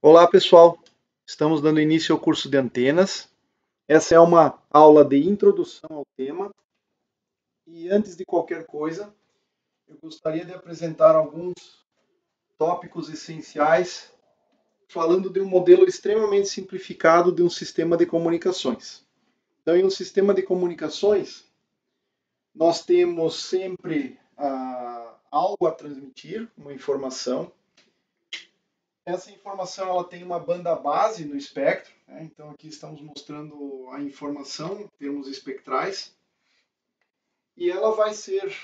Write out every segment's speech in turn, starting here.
Olá, pessoal. Estamos dando início ao curso de antenas. Essa é uma aula de introdução ao tema. E antes de qualquer coisa, eu gostaria de apresentar alguns tópicos essenciais, falando de um modelo extremamente simplificado de um sistema de comunicações. Então, em um sistema de comunicações, nós temos sempre algo a transmitir, uma informação. Essa informação ela tem uma banda base no espectro, né? Então aqui estamos mostrando a informação em termos espectrais, e ela vai ser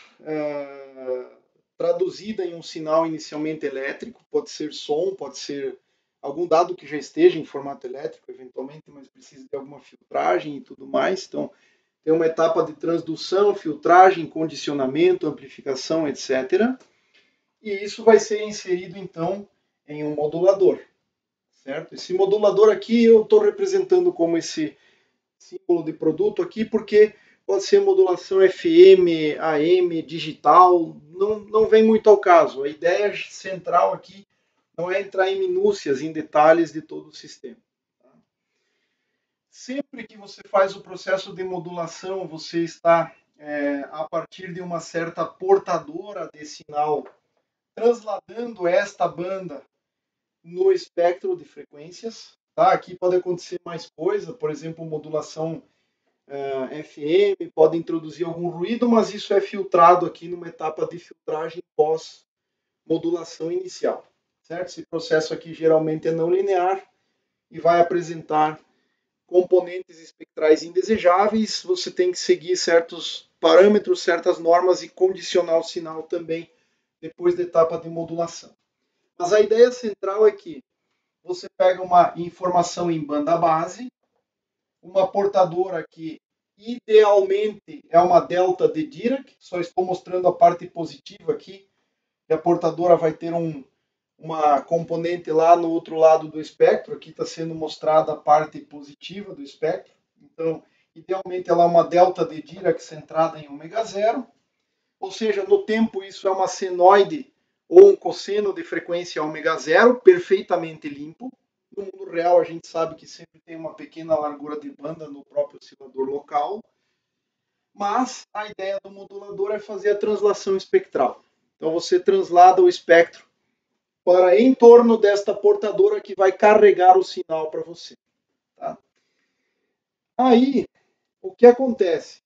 traduzida em um sinal inicialmente elétrico, pode ser som, pode ser algum dado que já esteja em formato elétrico, eventualmente, mas precisa de alguma filtragem e tudo mais. Então, tem uma etapa de transdução, filtragem, condicionamento, amplificação, etc. E isso vai ser inserido, então, em um modulador. Certo? Esse modulador aqui eu estou representando como esse símbolo de produto aqui, porque pode ser modulação FM, AM, digital, não vem muito ao caso. A ideia central aqui não é entrar em minúcias, em detalhes de todo o sistema. Tá? Sempre que você faz o processo de modulação, você está, a partir de uma certa portadora de sinal, transladando esta banda no espectro de frequências. Tá? Aqui pode acontecer mais coisa, por exemplo, modulação FM, pode introduzir algum ruído, mas isso é filtrado aqui numa etapa de filtragem pós-modulação inicial. Certo? Esse processo aqui geralmente é não linear e vai apresentar componentes espectrais indesejáveis. Você tem que seguir certos parâmetros, certas normas e condicionar o sinal também depois da etapa de modulação. Mas a ideia central é que você pega uma informação em banda base, uma portadora que idealmente é uma delta de Dirac, só estou mostrando a parte positiva aqui, e a portadora vai ter uma componente lá no outro lado do espectro, aqui está sendo mostrada a parte positiva do espectro, então idealmente ela é uma delta de Dirac centrada em ômega zero, ou seja, no tempo isso é uma senoide ou um cosseno de frequência ômega zero, perfeitamente limpo. No mundo real, a gente sabe que sempre tem uma pequena largura de banda no próprio oscilador local, mas a ideia do modulador é fazer a translação espectral. Então você translada o espectro para em torno desta portadora que vai carregar o sinal para você. Tá? Aí, o que acontece?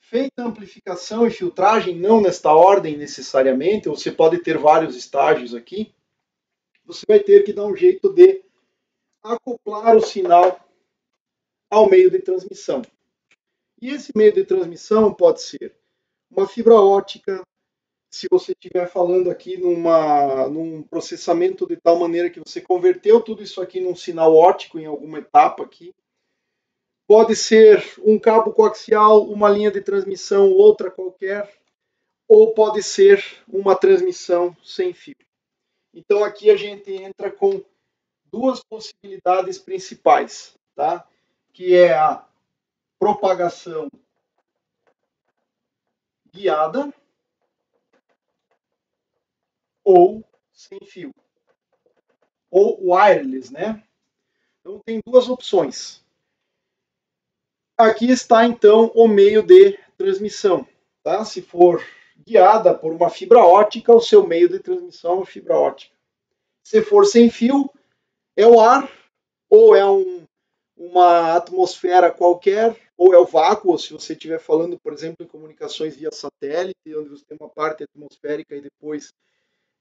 Feita a amplificação e filtragem, não nesta ordem necessariamente, você pode ter vários estágios aqui, você vai ter que dar um jeito de acoplar o sinal ao meio de transmissão. E esse meio de transmissão pode ser uma fibra ótica, se você estiver falando aqui num processamento de tal maneira que você converteu tudo isso aqui num sinal óptico em alguma etapa aqui. Pode ser um cabo coaxial, uma linha de transmissão, outra qualquer, ou pode ser uma transmissão sem fio. Então aqui a gente entra com duas possibilidades principais, tá? Que é a propagação guiada ou sem fio, ou wireless, né? Então tem duas opções. Aqui está então o meio de transmissão, tá? Se for guiada por uma fibra ótica, o seu meio de transmissão é uma fibra ótica. Se for sem fio, é o ar ou é uma atmosfera qualquer, ou é o vácuo, se você estiver falando, por exemplo, em comunicações via satélite, onde você tem uma parte atmosférica e depois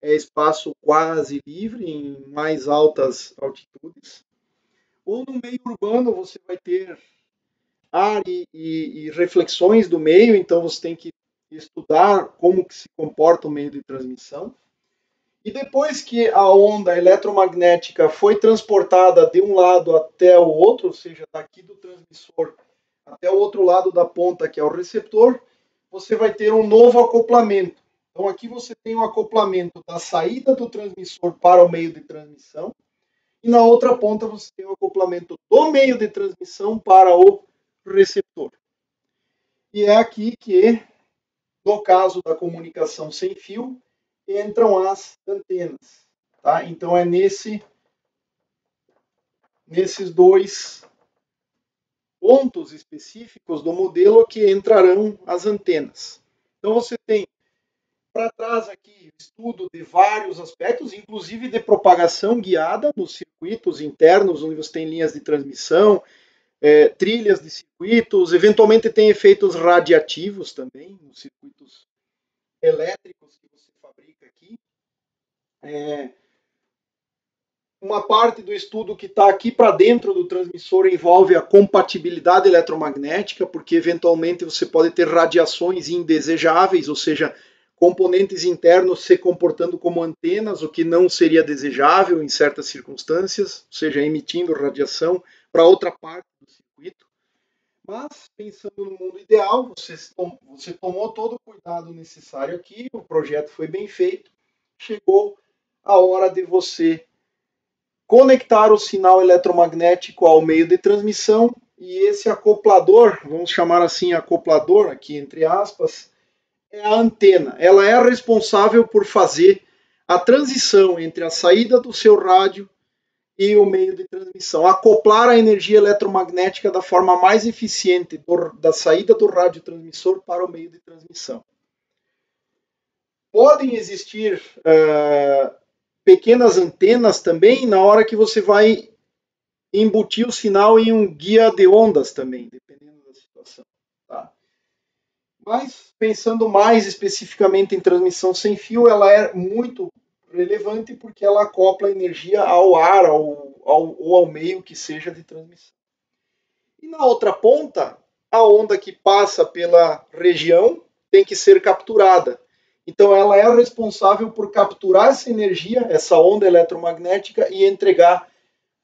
é espaço quase livre em mais altas altitudes. Ou no meio urbano você vai ter ar e reflexões do meio, então você tem que estudar como que se comporta o meio de transmissão. E depois que a onda eletromagnética foi transportada de um lado até o outro, ou seja, daqui do transmissor até o outro lado da ponta, que é o receptor, você vai ter um novo acoplamento. Então aqui você tem um acoplamento da saída do transmissor para o meio de transmissão, e na outra ponta você tem o acoplamento do meio de transmissão para o receptor. E é aqui que, no caso da comunicação sem fio, entram as antenas. Tá? Então é nesse nesses dois pontos específicos do modelo que entrarão as antenas. Então você tem para trás aqui estudo de vários aspectos, inclusive de propagação guiada nos circuitos internos, onde você tem linhas de transmissão, trilhas de circuitos, eventualmente tem efeitos radiativos também, nos circuitos elétricos que você fabrica aqui. Uma parte do estudo que está aqui para dentro do transmissor envolve a compatibilidade eletromagnética, porque eventualmente você pode ter radiações indesejáveis, ou seja, componentes internos se comportando como antenas, o que não seria desejável em certas circunstâncias, ou seja, emitindo radiação para outra parte do circuito. Mas, pensando no mundo ideal, você tomou todo o cuidado necessário aqui, o projeto foi bem feito, chegou a hora de você conectar o sinal eletromagnético ao meio de transmissão e esse acoplador, vamos chamar assim acoplador aqui entre aspas, é a antena. Ela é responsável por fazer a transição entre a saída do seu rádio e o meio de transmissão, acoplar a energia eletromagnética da forma mais eficiente da saída do radiotransmissor para o meio de transmissão. Podem existir pequenas antenas também na hora que você vai embutir o sinal em um guia de ondas também, dependendo da situação. Tá? Mas, pensando mais especificamente em transmissão sem fio, ela é muito relevante porque ela acopla energia ao ar ou ao meio que seja de transmissão. E na outra ponta, a onda que passa pela região tem que ser capturada. Então ela é responsável por capturar essa energia, essa onda eletromagnética e entregar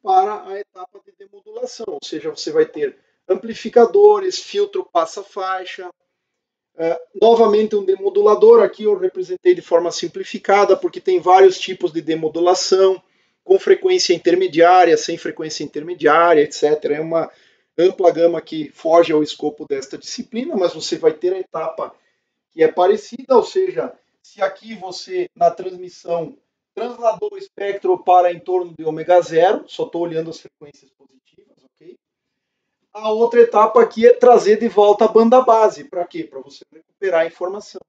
para a etapa de demodulação. Ou seja, você vai ter amplificadores, filtro passa-faixa, novamente um demodulador. Aqui eu representei de forma simplificada, porque tem vários tipos de demodulação, com frequência intermediária, sem frequência intermediária, etc. É uma ampla gama que foge ao escopo desta disciplina, mas você vai ter a etapa que é parecida, ou seja, se aqui você, na transmissão, transladou o espectro para em torno de ômega zero, só estou olhando as frequências positivas, ok? A outra etapa aqui é trazer de volta a banda base. Para quê? Para você recuperar a informação.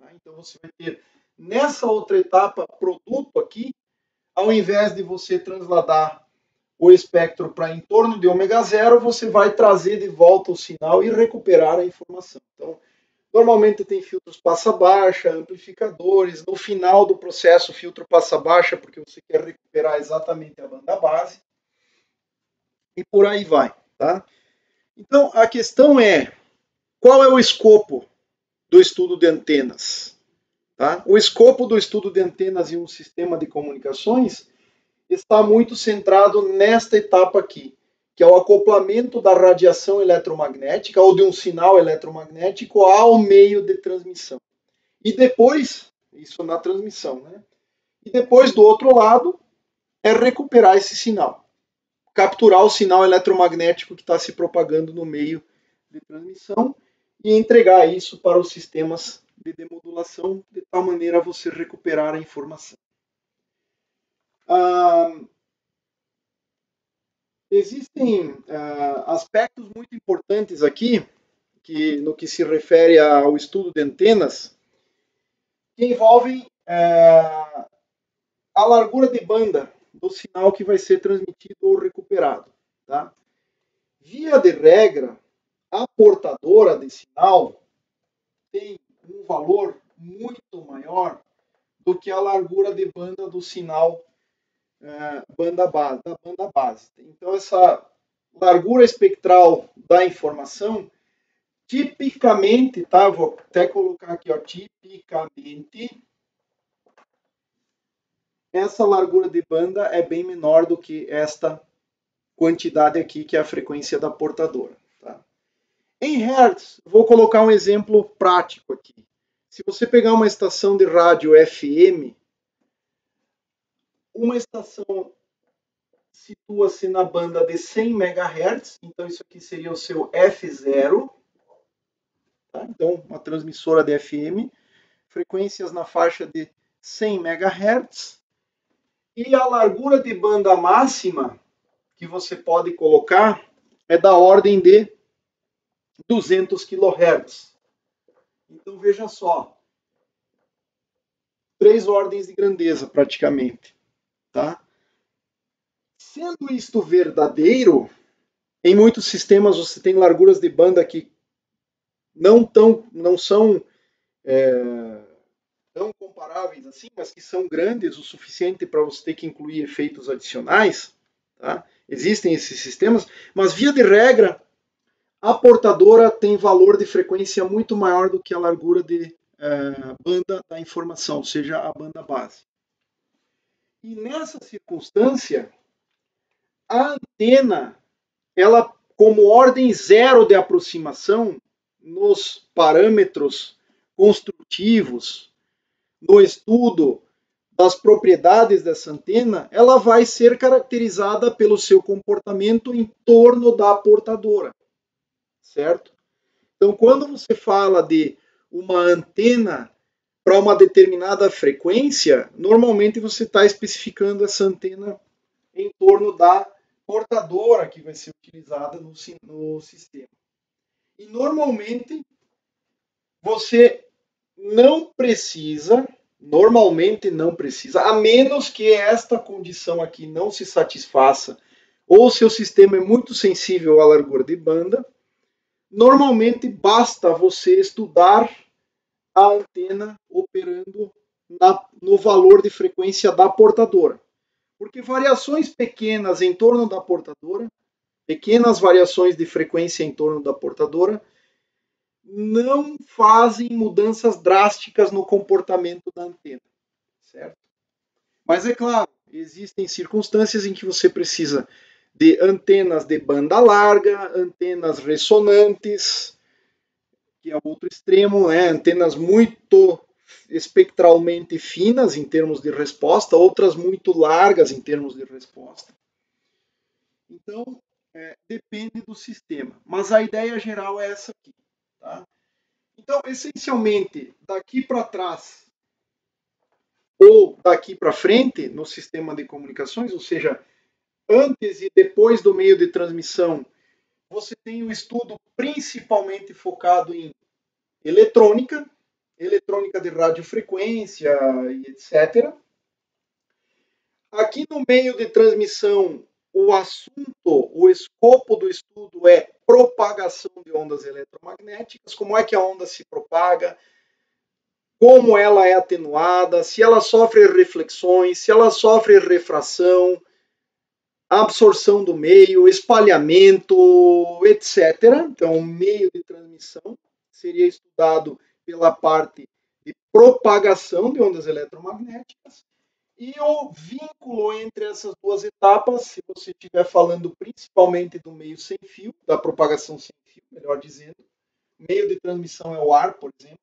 Tá? Então você vai ter, nessa outra etapa, produto aqui, ao invés de você transladar o espectro para em torno de ômega zero, você vai trazer de volta o sinal e recuperar a informação. Então, normalmente tem filtros passa-baixa, amplificadores. No final do processo, filtro passa-baixa, porque você quer recuperar exatamente a banda base. E por aí vai. Tá? Então, a questão é, qual é o escopo do estudo de antenas? Tá? O escopo do estudo de antenas em um sistema de comunicações está muito centrado nesta etapa aqui, que é o acoplamento da radiação eletromagnética ou de um sinal eletromagnético ao meio de transmissão. E depois, isso na transmissão, né? E depois, do outro lado, é recuperar esse sinal. Capturar o sinal eletromagnético que está se propagando no meio de transmissão e entregar isso para os sistemas de demodulação, de tal maneira a você recuperar a informação. Existem aspectos muito importantes aqui, no que se refere ao estudo de antenas, que envolvem a largura de banda do sinal que vai ser transmitido ou recuperado. Tá? Via de regra, a portadora de sinal tem um valor muito maior do que a largura de banda do sinal da banda base. Então, essa largura espectral da informação, tipicamente, tá? Vou até colocar aqui, ó, tipicamente, essa largura de banda é bem menor do que esta quantidade aqui, que é a frequência da portadora. Tá? Em Hertz, vou colocar um exemplo prático aqui. Se você pegar uma estação de rádio FM, uma estação situa-se na banda de 100 MHz, então isso aqui seria o seu F0, tá? Então uma transmissora de FM, frequências na faixa de 100 MHz, e a largura de banda máxima que você pode colocar é da ordem de 200 kHz. Então, veja só, 3 ordens de grandeza, praticamente. Tá? Sendo isto verdadeiro, em muitos sistemas você tem larguras de banda que não são tão comparáveis assim, mas que são grandes o suficiente para você ter que incluir efeitos adicionais. Tá? Existem esses sistemas, mas via de regra, a portadora tem valor de frequência muito maior do que a largura de banda da informação, ou seja, a banda base. E nessa circunstância, a antena, ela, como ordem zero de aproximação nos parâmetros construtivos, no estudo das propriedades dessa antena, ela vai ser caracterizada pelo seu comportamento em torno da portadora, certo? Então, quando você fala de uma antena para uma determinada frequência, normalmente você está especificando essa antena em torno da portadora que vai ser utilizada no sistema. E normalmente você normalmente não precisa, a menos que esta condição aqui não se satisfaça, ou seu sistema é muito sensível à largura de banda, normalmente basta você estudar a antena operando no valor de frequência da portadora. Porque variações pequenas em torno da portadora, pequenas variações de frequência em torno da portadora, não fazem mudanças drásticas no comportamento da antena, certo? Mas é claro, existem circunstâncias em que você precisa de antenas de banda larga, antenas ressonantes, que é o outro extremo, antenas muito espectralmente finas em termos de resposta, outras muito largas em termos de resposta. Então, depende do sistema. Mas a ideia geral é essa aqui. Tá? Então, essencialmente, daqui para trás ou daqui para frente no sistema de comunicações, ou seja, antes e depois do meio de transmissão, você tem um estudo principalmente focado em eletrônica de radiofrequência e etc. Aqui no meio de transmissão, o escopo do estudo é propagação de ondas eletromagnéticas, como é que a onda se propaga, como ela é atenuada, se ela sofre reflexões, se ela sofre refração, absorção do meio, espalhamento, etc. Então, o meio de transmissão seria estudado pela parte de propagação de ondas eletromagnéticas. E o vínculo entre essas duas etapas, se você estiver falando principalmente do meio sem fio, da propagação sem fio, melhor dizendo, meio de transmissão é o ar, por exemplo,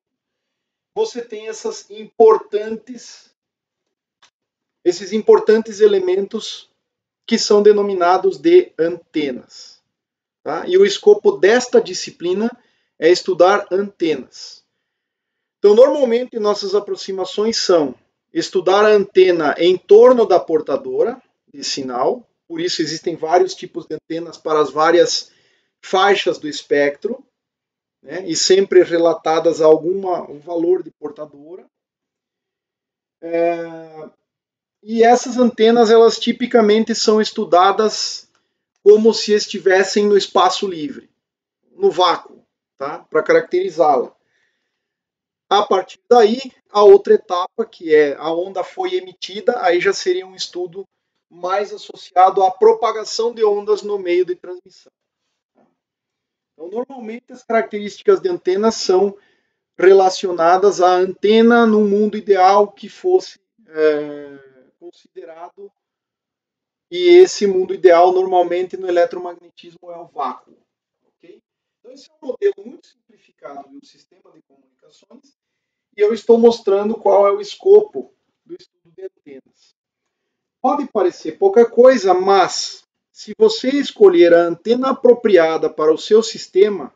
você tem esses importantes elementos que são denominados de antenas. Tá? E o escopo desta disciplina é estudar antenas. Então, normalmente, nossas aproximações são estudar a antena em torno da portadora de sinal, por isso existem vários tipos de antenas para as várias faixas do espectro, né, e sempre relatadas a um valor de portadora. E essas antenas, elas tipicamente são estudadas como se estivessem no espaço livre, no vácuo, tá? Para caracterizá-la. A partir daí, a outra etapa, que é a onda foi emitida, aí já seria um estudo mais associado à propagação de ondas no meio de transmissão. Então, normalmente, as características de antenas são relacionadas à antena num mundo ideal que fosse considerado, e esse mundo ideal, normalmente, no eletromagnetismo é o vácuo. Okay? Então, esse é um modelo muito simplificado de um sistema de comunicações, e eu estou mostrando qual é o escopo do estudo de antenas. Pode parecer pouca coisa, mas se você escolher a antena apropriada para o seu sistema,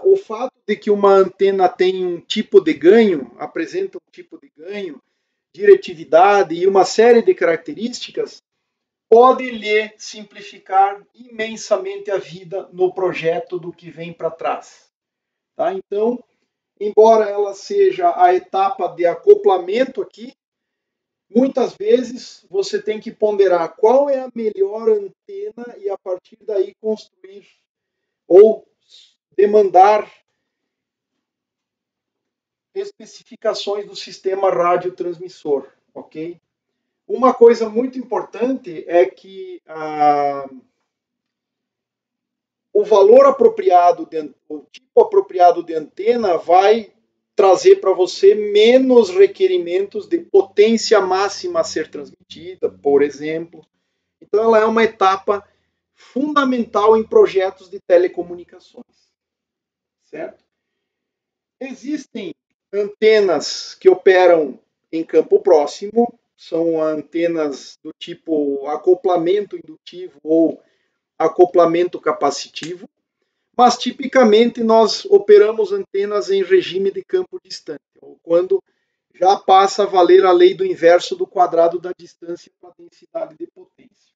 o fato de que uma antena tem um tipo de ganho, apresenta um tipo de ganho, diretividade e uma série de características, pode lhe simplificar imensamente a vida no projeto do que vem para trás. Tá? Então, embora ela seja a etapa de acoplamento aqui, muitas vezes você tem que ponderar qual é a melhor antena e a partir daí construir ou demandar especificações do sistema radiotransmissor, ok? Uma coisa muito importante é que o valor apropriado, o tipo apropriado de antena vai trazer para você menos requerimentos de potência máxima a ser transmitida, por exemplo. Então, ela é uma etapa fundamental em projetos de telecomunicações, certo? Existem antenas que operam em campo próximo, são antenas do tipo acoplamento indutivo ou acoplamento capacitivo, mas tipicamente nós operamos antenas em regime de campo distante, ou quando já passa a valer a lei do inverso do quadrado da distância para a densidade de potência.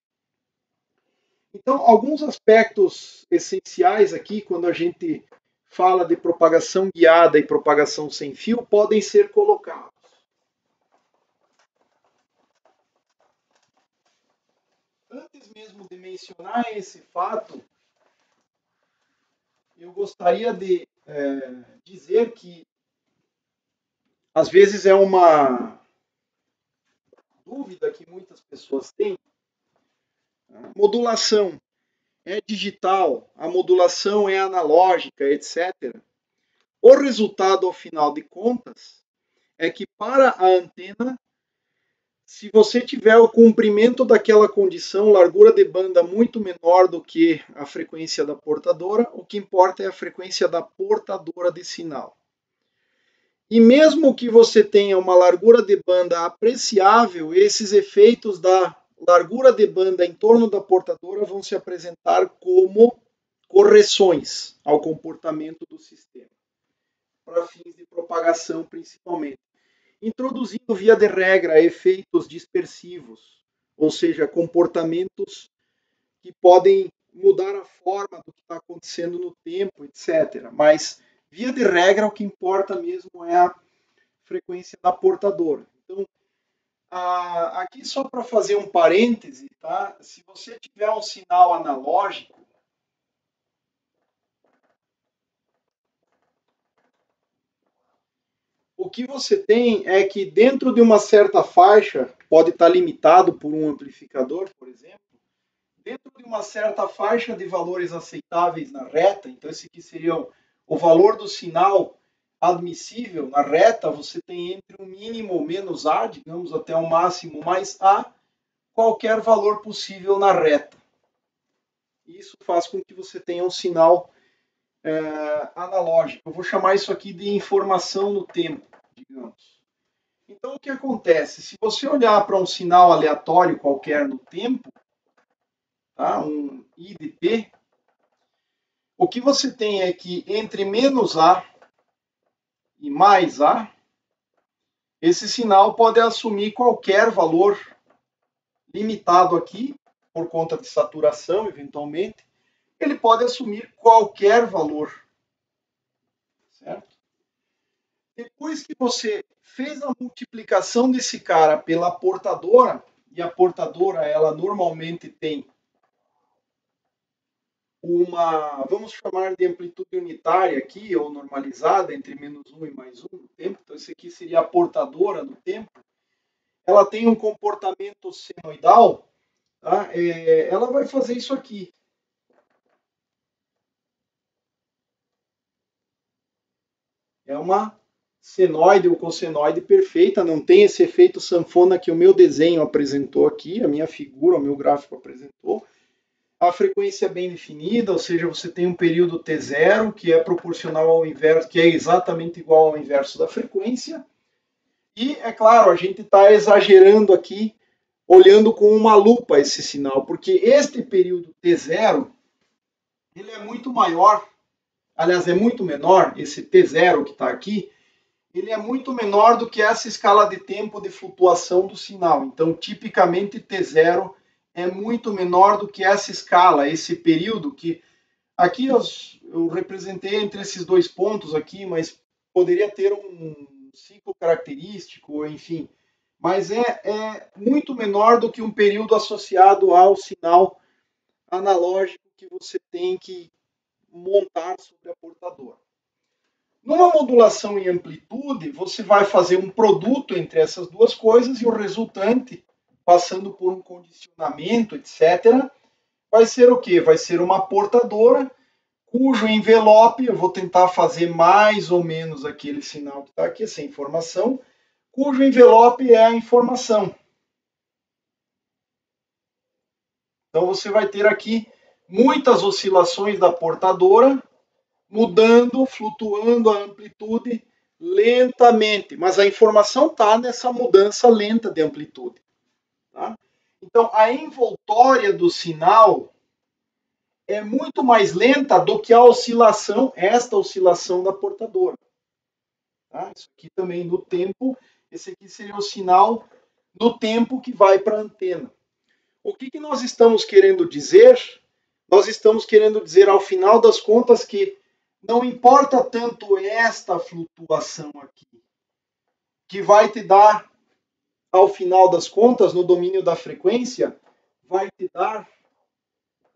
Então, alguns aspectos essenciais aqui, quando a gente fala de propagação guiada e propagação sem fio, podem ser colocados. Antes mesmo de mencionar esse fato, eu gostaria de dizer que, às vezes, é uma dúvida que muitas pessoas têm. A modulação é digital, a modulação é analógica, etc. O resultado, ao final de contas, é que para a antena, se você tiver o cumprimento daquela condição, largura de banda muito menor do que a frequência da portadora, o que importa é a frequência da portadora de sinal. E mesmo que você tenha uma largura de banda apreciável, esses efeitos da largura de banda em torno da portadora vão se apresentar como correções ao comportamento do sistema, para fins de propagação principalmente, introduzindo via de regra efeitos dispersivos, ou seja, comportamentos que podem mudar a forma do que está acontecendo no tempo, etc. Mas, via de regra, o que importa mesmo é a frequência da portadora. Então, aqui só para fazer um parêntese, tá? Se você tiver um sinal analógico, o que você tem é que dentro de uma certa faixa, pode estar limitado por um amplificador, por exemplo, dentro de uma certa faixa de valores aceitáveis na reta, então esse aqui seria o valor do sinal admissível na reta, você tem entre o mínimo menos A, digamos, até o máximo mais A, qualquer valor possível na reta. Isso faz com que você tenha um sinal analógico. Eu vou chamar isso aqui de informação no tempo, digamos. Então, o que acontece? Se você olhar para um sinal aleatório qualquer no tempo, tá? Um I de t, o que você tem é que entre menos A e mais A, esse sinal pode assumir qualquer valor limitado aqui, por conta de saturação, eventualmente, ele pode assumir qualquer valor. Certo? Depois que você fez a multiplicação desse cara pela portadora, e a portadora, ela normalmente tem uma, vamos chamar de amplitude unitária aqui, ou normalizada, entre menos 1 e mais 1 no tempo, então isso aqui seria a portadora no tempo, ela tem um comportamento senoidal, tá? Ela vai fazer isso aqui. É uma senoide ou cossenoide perfeita, não tem esse efeito sanfona que o meu desenho apresentou aqui, a minha figura, o meu gráfico apresentou. A frequência é bem definida, ou seja, você tem um período T0 que é proporcional ao inverso, que é exatamente igual ao inverso da frequência. E, é claro, a gente está exagerando aqui, olhando com uma lupa esse sinal, porque este período T0, ele é muito maior, aliás, é muito menor, esse T0 que está aqui, ele é muito menor do que essa escala de tempo de flutuação do sinal. Então, tipicamente, T0 é muito menor do que essa escala, esse período que aqui eu representei entre esses dois pontos aqui, mas poderia ter um ciclo característico, enfim, mas é muito menor do que um período associado ao sinal analógico que você tem que montar sobre a portadora. Numa modulação em amplitude, você vai fazer um produto entre essas duas coisas e o resultante, passando por um condicionamento, etc., vai ser o quê? Vai ser uma portadora cujo envelope, eu vou tentar fazer mais ou menos aquele sinal que está aqui, essa informação, cujo envelope é a informação. Então você vai ter aqui muitas oscilações da portadora, mudando, flutuando a amplitude lentamente, mas a informação está nessa mudança lenta de amplitude. Tá? Então a envoltória do sinal é muito mais lenta do que a oscilação, esta oscilação da portadora. Tá? Isso aqui também no tempo, esse aqui seria o sinal no tempo que vai para a antena. O que nós estamos querendo dizer? Nós estamos querendo dizer, ao final das contas, que não importa tanto esta flutuação aqui, que vai te dar, ao final das contas, no domínio da frequência, vai te dar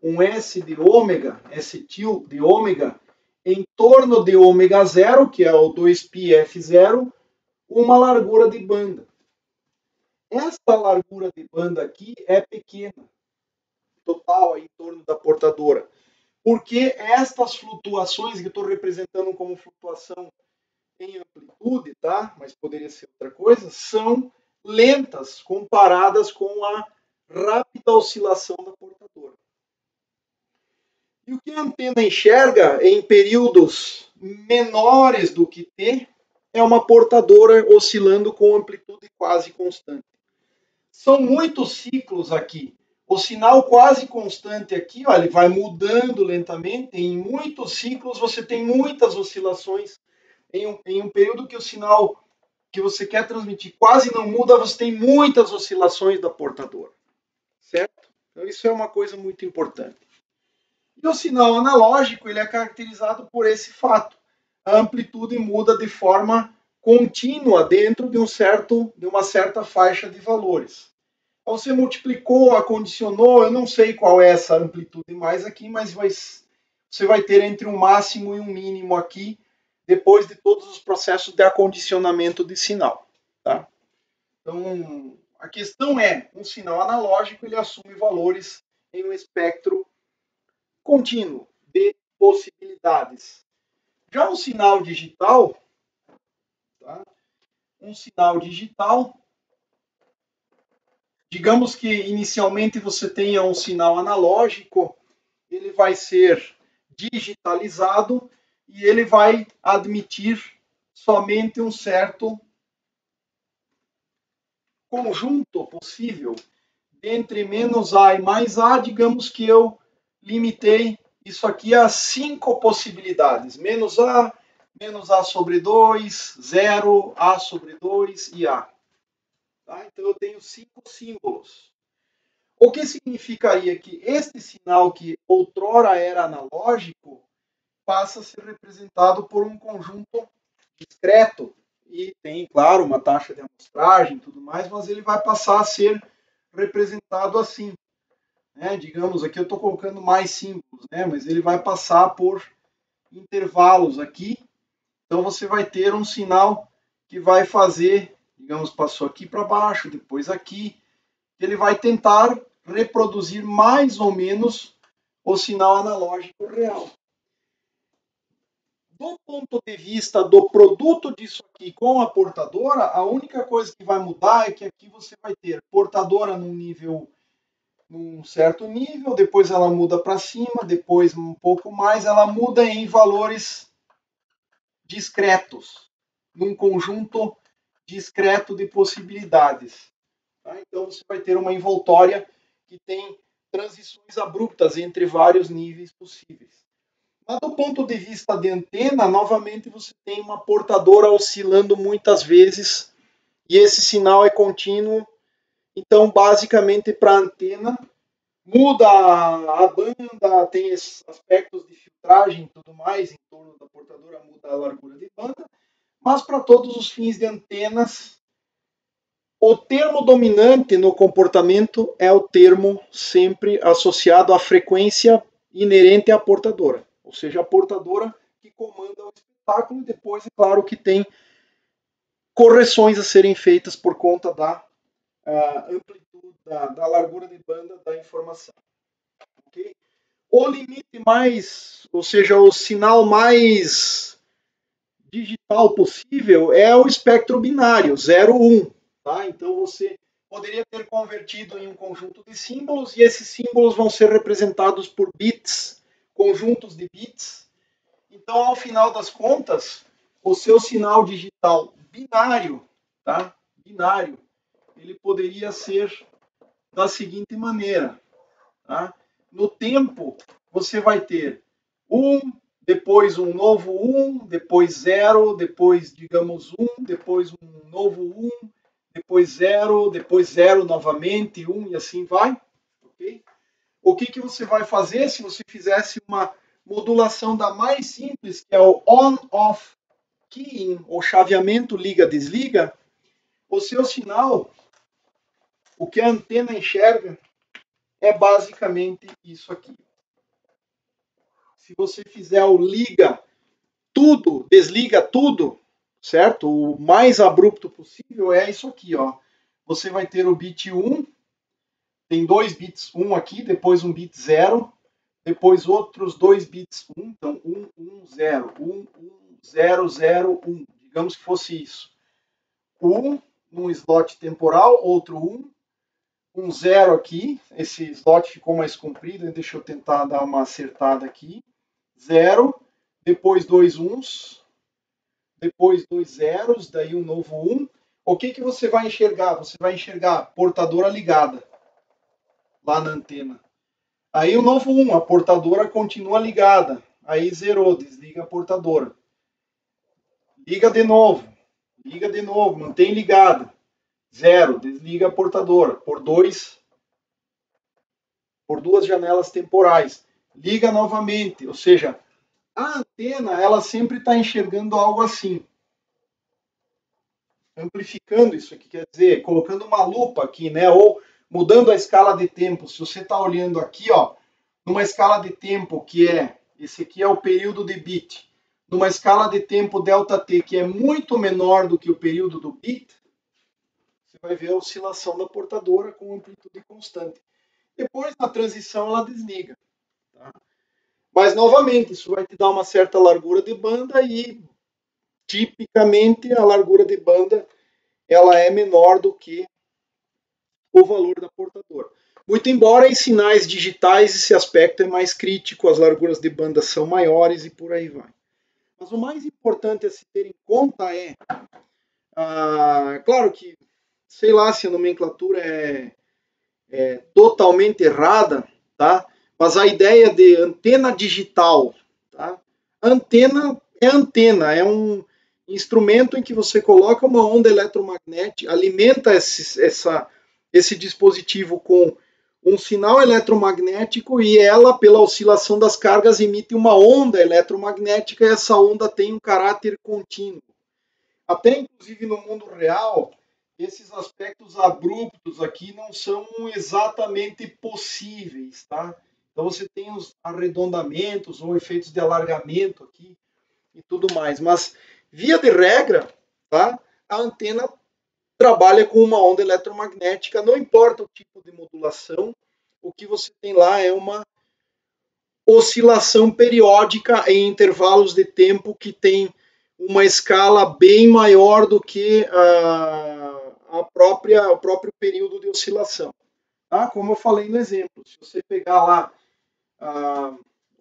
um S de ômega, S til de ômega, em torno de ômega zero, que é o 2πf0, uma largura de banda. Esta largura de banda aqui é pequena, total, em torno da portadora. Porque estas flutuações que eu estou representando como flutuação em amplitude, tá? Mas poderia ser outra coisa, são lentas comparadas com a rápida oscilação da portadora. E o que a antena enxerga em períodos menores do que t é uma portadora oscilando com amplitude quase constante. São muitos ciclos aqui. O sinal quase constante aqui, ó, ele vai mudando lentamente. Em muitos ciclos você tem muitas oscilações. Em um período que o sinal que você quer transmitir quase não muda, você tem muitas oscilações da portadora. Certo? Então isso é uma coisa muito importante. E o sinal analógico ele é caracterizado por esse fato. A amplitude muda de forma contínua dentro de uma certa faixa de valores. Você multiplicou, acondicionou, eu não sei qual é essa amplitude mais aqui, mas você vai ter entre um máximo e um mínimo aqui, depois de todos os processos de acondicionamento de sinal. Tá? Então, a questão é, um sinal analógico ele assume valores em um espectro contínuo de possibilidades. Já um sinal digital, tá? Um sinal digital, digamos que inicialmente você tenha um sinal analógico, ele vai ser digitalizado e ele vai admitir somente um certo conjunto possível entre menos A e mais A, digamos que eu limitei isso aqui a 5 possibilidades. Menos A sobre 2, 0, A sobre 2 e A. Tá? Então eu tenho 5 símbolos. O que significaria que este sinal que outrora era analógico passa a ser representado por um conjunto discreto e tem, claro, uma taxa de amostragem e tudo mais, mas ele vai passar a ser representado assim. Né? Digamos, aqui eu estou colocando mais símbolos, né? Mas ele vai passar por intervalos aqui. Então você vai ter um sinal que vai fazer, digamos, passou aqui para baixo, depois aqui. Ele vai tentar reproduzir mais ou menos o sinal analógico real. Do ponto de vista do produto disso aqui com a portadora, a única coisa que vai mudar é que aqui você vai ter portadora num certo nível, depois ela muda para cima, depois um pouco mais, ela muda em valores discretos, num conjunto discreto de possibilidades. Tá? Então você vai ter uma envoltória que tem transições abruptas entre vários níveis possíveis. Mas do ponto de vista de antena, novamente você tem uma portadora oscilando muitas vezes e esse sinal é contínuo. Então, basicamente, para a antena, muda a banda, tem esses aspectos de filtragem e tudo mais em torno da portadora, muda a largura de banda, mas para todos os fins de antenas, o termo dominante no comportamento é o termo sempre associado à frequência inerente à portadora, ou seja, a portadora que comanda o espetáculo, e depois, é claro, que tem correções a serem feitas por conta da amplitude, da largura de banda da informação. Okay? O limite mais, ou seja, o sinal mais digital possível é o espectro binário, 0, 1. Tá? Então você poderia ter convertido em um conjunto de símbolos, e esses símbolos vão ser representados por bits, conjuntos de bits. Então, ao final das contas, o seu sinal digital binário, tá? Binário, ele poderia ser da seguinte maneira. Tá? No tempo, você vai ter 1, depois um novo 1, depois 0, depois, digamos, 1, depois um novo 1, depois 0, depois 0 novamente, 1 e assim vai. Okay? O que você vai fazer se você fizesse uma modulação da mais simples, que é o on-off keying, ou chaveamento liga-desliga? O seu sinal, o que a antena enxerga, é basicamente isso aqui. Se você fizer o liga tudo, desliga tudo, certo? O mais abrupto possível é isso aqui, ó. Você vai ter o bit 1, tem 2 bits 1 aqui, depois um bit 0, depois outros 2 bits 1, então 1, 1, 0, 1, 1, 0, 0, 1. Digamos que fosse isso. 1 num slot temporal, outro 1, um 0 aqui, esse slot ficou mais comprido, deixa eu tentar dar uma acertada aqui. 0, depois 2 uns, depois 2 zeros, daí um novo 1. O que você vai enxergar? Você vai enxergar portadora ligada lá na antena. Aí o novo 1, a portadora continua ligada. Aí zerou, desliga a portadora. Liga de novo, mantém ligada. 0, desliga a portadora por duas janelas temporais. Liga novamente, ou seja, a antena ela sempre está enxergando algo assim. Amplificando isso aqui, quer dizer, colocando uma lupa aqui, né? Ou mudando a escala de tempo. Se você está olhando aqui, ó, numa escala de tempo que esse aqui é o período de bit, numa escala de tempo ΔT que é muito menor do que o período do bit, você vai ver a oscilação da portadora com amplitude constante. Depois, na transição, ela desliga. Tá? Mas, novamente, isso vai te dar uma certa largura de banda e, tipicamente, a largura de banda ela é menor do que o valor da portadora. Muito embora em sinais digitais esse aspecto é mais crítico, as larguras de banda são maiores e por aí vai. Mas o mais importante a se ter em conta é, claro que, sei lá se a nomenclatura é totalmente errada, tá? Mas a ideia de antena digital, tá? Antena, é um instrumento em que você coloca uma onda eletromagnética, alimenta esse dispositivo com um sinal eletromagnético e ela, pela oscilação das cargas, emite uma onda eletromagnética e essa onda tem um caráter contínuo. Até inclusive no mundo real, esses aspectos abruptos aqui não são exatamente possíveis, tá? Então você tem os arredondamentos ou efeitos de alargamento aqui e tudo mais, mas via de regra, tá? A antena trabalha com uma onda eletromagnética, não importa o tipo de modulação, o que você tem lá é uma oscilação periódica em intervalos de tempo que tem uma escala bem maior do que o próprio período de oscilação. Como eu falei no exemplo, se você pegar lá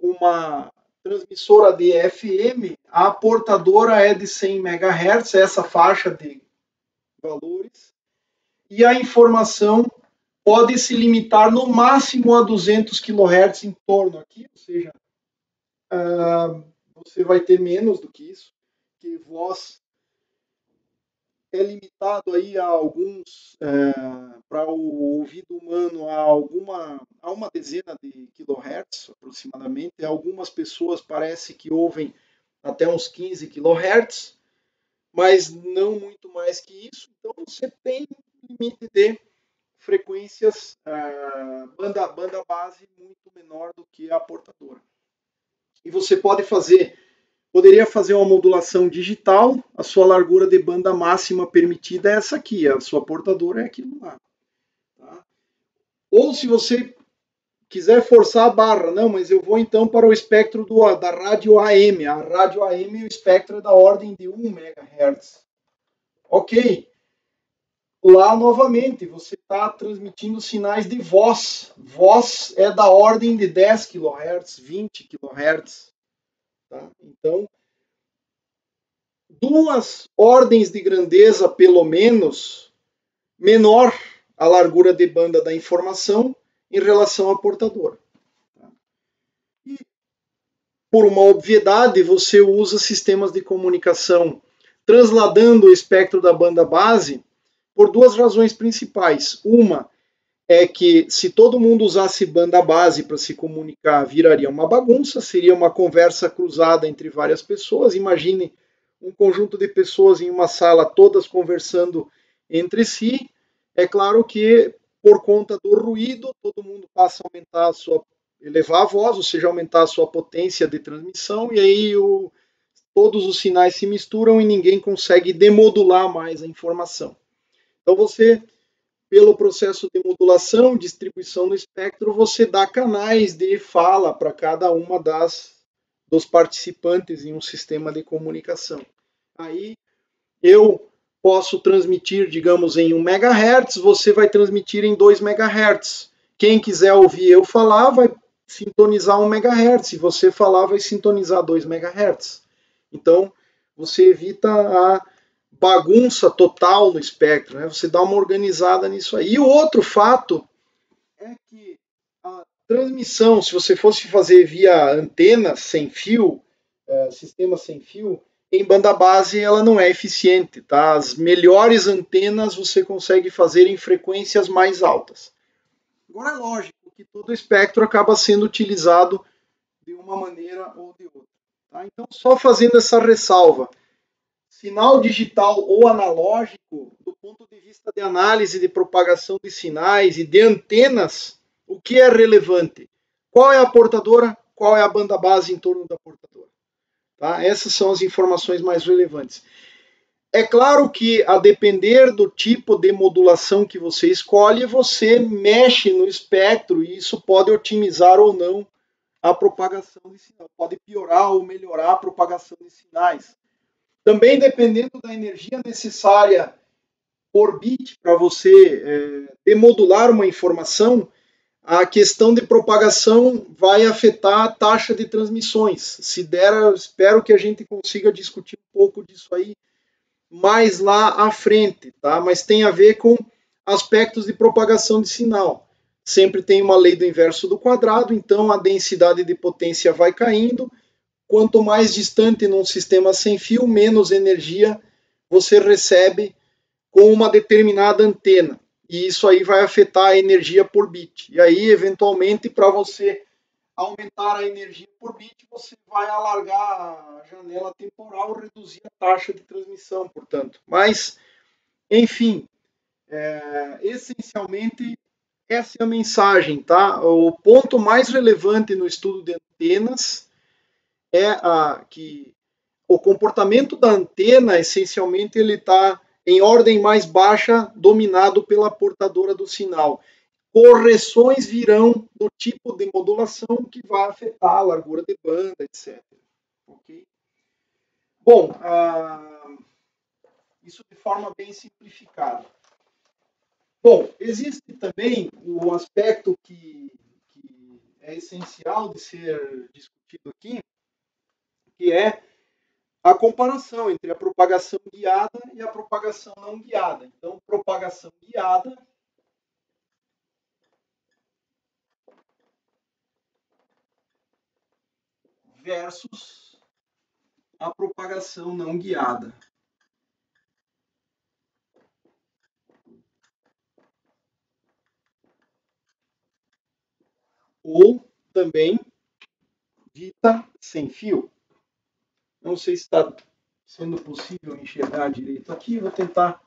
uma transmissora de FM, a portadora é de 100 MHz, essa faixa de valores, e a informação pode se limitar no máximo a 200 kHz em torno aqui, ou seja, você vai ter menos do que isso, que voz é limitado aí a alguns, para o ouvido humano, a a uma dezena de kHz aproximadamente. Algumas pessoas parece que ouvem até uns 15 kHz, mas não muito mais que isso. Então você tem limite de frequências banda base muito menor do que a portadora. E você poderia fazer uma modulação digital, a sua largura de banda máxima permitida é essa aqui, a sua portadora é aquilo lá. Tá? Ou se você quiser forçar a barra, não, mas eu vou então para o espectro da rádio AM. A rádio AM, o espectro é da ordem de 1 MHz. Ok. Lá, novamente, você está transmitindo sinais de voz. Voz é da ordem de 10 kHz, 20 kHz. Tá? Então, duas ordens de grandeza, pelo menos, menor a largura de banda da informação em relação à portadora. E, por uma obviedade, você usa sistemas de comunicação transladando o espectro da banda base por duas razões principais. Uma é que se todo mundo usasse banda base para se comunicar, viraria uma bagunça, seria uma conversa cruzada entre várias pessoas. Imagine um conjunto de pessoas em uma sala, todas conversando entre si. É claro que, por conta do ruído, todo mundo passa a elevar a voz, ou seja, aumentar a sua potência de transmissão, e aí todos os sinais se misturam e ninguém consegue demodular mais a informação. Então você, pelo processo de modulação, distribuição no espectro, você dá canais de fala para cada uma dos participantes em um sistema de comunicação. Aí eu posso transmitir, digamos, em 1 MHz, você vai transmitir em 2 MHz. Quem quiser ouvir eu falar vai sintonizar 1 MHz, se você falar vai sintonizar 2 MHz. Então, você evita a bagunça total no espectro, né? Você dá uma organizada nisso aí. E o outro fato é que a transmissão, se você fosse fazer via antena sem fio, sistema sem fio, em banda base ela não é eficiente, tá? As melhores antenas você consegue fazer em frequências mais altas. Agora é lógico que todo o espectro acaba sendo utilizado de uma maneira ou de outra. Tá? Então, só fazendo essa ressalva, sinal digital ou analógico, do ponto de vista de análise de propagação de sinais e de antenas, o que é relevante? Qual é a portadora? Qual é a banda base em torno da portadora? Tá? Essas são as informações mais relevantes. É claro que, a depender do tipo de modulação que você escolhe, você mexe no espectro e isso pode otimizar ou não a propagação de sinal, pode piorar ou melhorar a propagação de sinais. Também, dependendo da energia necessária por bit para você demodular uma informação, a questão de propagação vai afetar a taxa de transmissões. Se der, eu espero que a gente consiga discutir um pouco disso aí mais lá à frente, tá? Mas tem a ver com aspectos de propagação de sinal. Sempre tem uma lei do inverso do quadrado, então a densidade de potência vai caindo. Quanto mais distante num sistema sem fio, menos energia você recebe com uma determinada antena. E isso aí vai afetar a energia por bit. E aí, eventualmente, para você aumentar a energia por bit, você vai alargar a janela temporal, reduzir a taxa de transmissão, portanto. Mas, enfim, essencialmente, essa é a mensagem, tá? O ponto mais relevante no estudo de antenas é que o comportamento da antena, essencialmente, ele está em ordem mais baixa, dominado pela portadora do sinal. Correções virão do tipo de modulação que vai afetar a largura de banda, etc. Okay? Bom, isso de forma bem simplificada. Bom, existe também o aspecto que é essencial de ser discutido aqui, que é a comparação entre a propagação guiada e a propagação não guiada. Então, propagação guiada versus a propagação não guiada. ou também dita sem fio. Não sei se está sendo possível enxergar direito aqui, vou tentar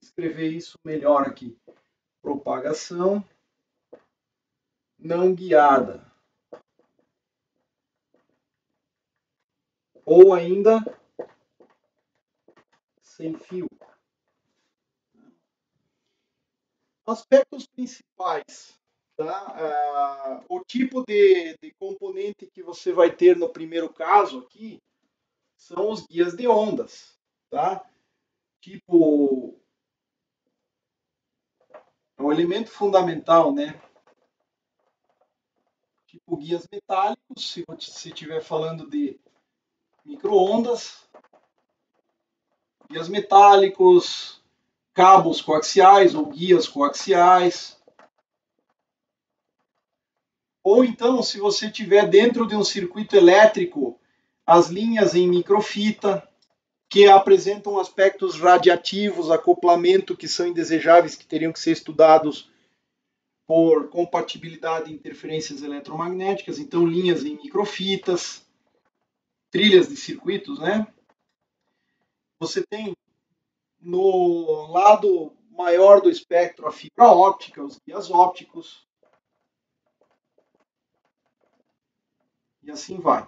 escrever isso melhor aqui. Propagação não guiada. Ou ainda sem fio. Aspectos principais. Tá? O tipo de componente que você vai ter no primeiro caso aqui são os guias de ondas. Tá? Tipo, é um elemento fundamental, né? Tipo guias metálicos, se você estiver falando de micro-ondas, guias metálicos, cabos coaxiais ou guias coaxiais. Ou então, se você tiver dentro de um circuito elétrico, as linhas em microfita, que apresentam aspectos radiativos, acoplamento, que são indesejáveis, que teriam que ser estudados por compatibilidade e interferências eletromagnéticas. Então, linhas em microfitas, trilhas de circuitos, né? Você tem no lado maior do espectro a fibra óptica, os guias ópticos, e assim vai.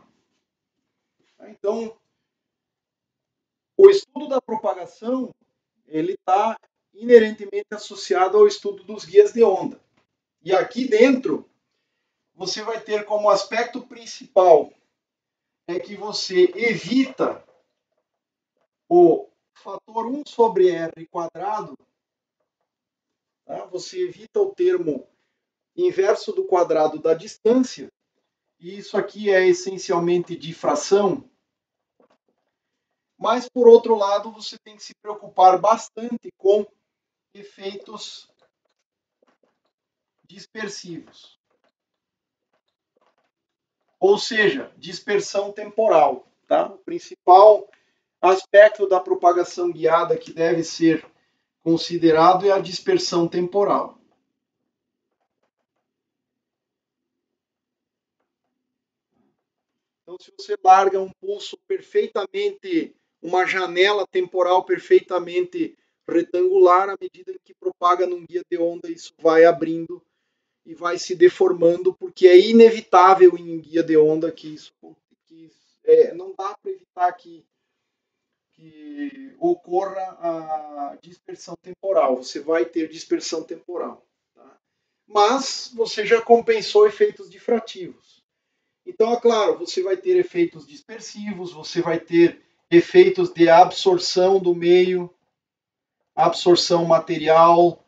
Então, o estudo da propagação ele está inerentemente associado ao estudo dos guias de onda. E aqui dentro, você vai ter como aspecto principal é que você evita o fator 1 sobre r quadrado, tá? Você evita o termo inverso do quadrado da distância, e isso aqui é essencialmente difração. Mas, por outro lado, você tem que se preocupar bastante com efeitos dispersivos. Ou seja, dispersão temporal. Tá? O principal aspecto da propagação guiada que deve ser considerado é a dispersão temporal. Então, se você larga um pulso perfeitamente, uma janela temporal perfeitamente retangular, à medida que propaga num guia de onda, isso vai abrindo e vai se deformando, porque é inevitável em guia de onda que isso não dá para evitar que ocorra a dispersão temporal. Você vai ter dispersão temporal. Tá? Mas você já compensou efeitos difrativos. Então, é claro, você vai ter efeitos dispersivos, você vai ter efeitos de absorção do meio, absorção material,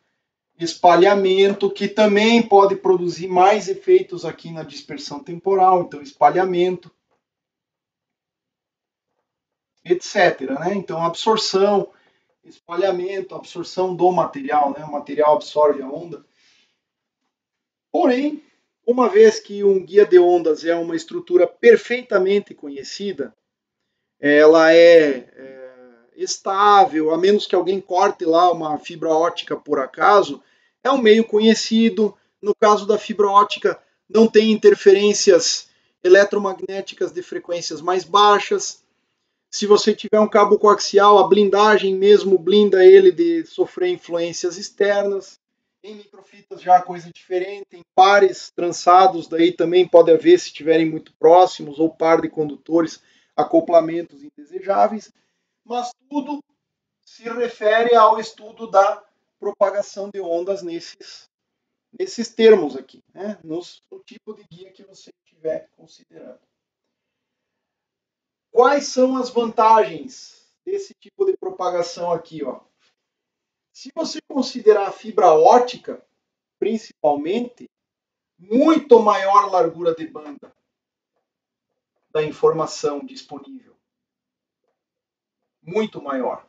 espalhamento, que também pode produzir mais efeitos aqui na dispersão temporal, então espalhamento, etc. Né? Então, absorção, espalhamento, absorção do material, né? O material absorve a onda. Porém, uma vez que um guia de ondas é uma estrutura perfeitamente conhecida, ela é estável, a menos que alguém corte lá uma fibra ótica por acaso, é um meio conhecido. No caso da fibra ótica, não tem interferências eletromagnéticas de frequências mais baixas. Se você tiver um cabo coaxial, a blindagem mesmo blinda ele de sofrer influências externas. Em microfitas já coisa diferente, em pares trançados, daí também pode haver, se estiverem muito próximos, ou par de condutores, acoplamentos indesejáveis. Mas tudo se refere ao estudo da propagação de ondas nesses termos aqui, né? No tipo de guia que você estiver considerando. Quais são as vantagens desse tipo de propagação aqui? Ó? Se você considerar a fibra ótica, principalmente, muito maior largura de banda da informação disponível. Muito maior.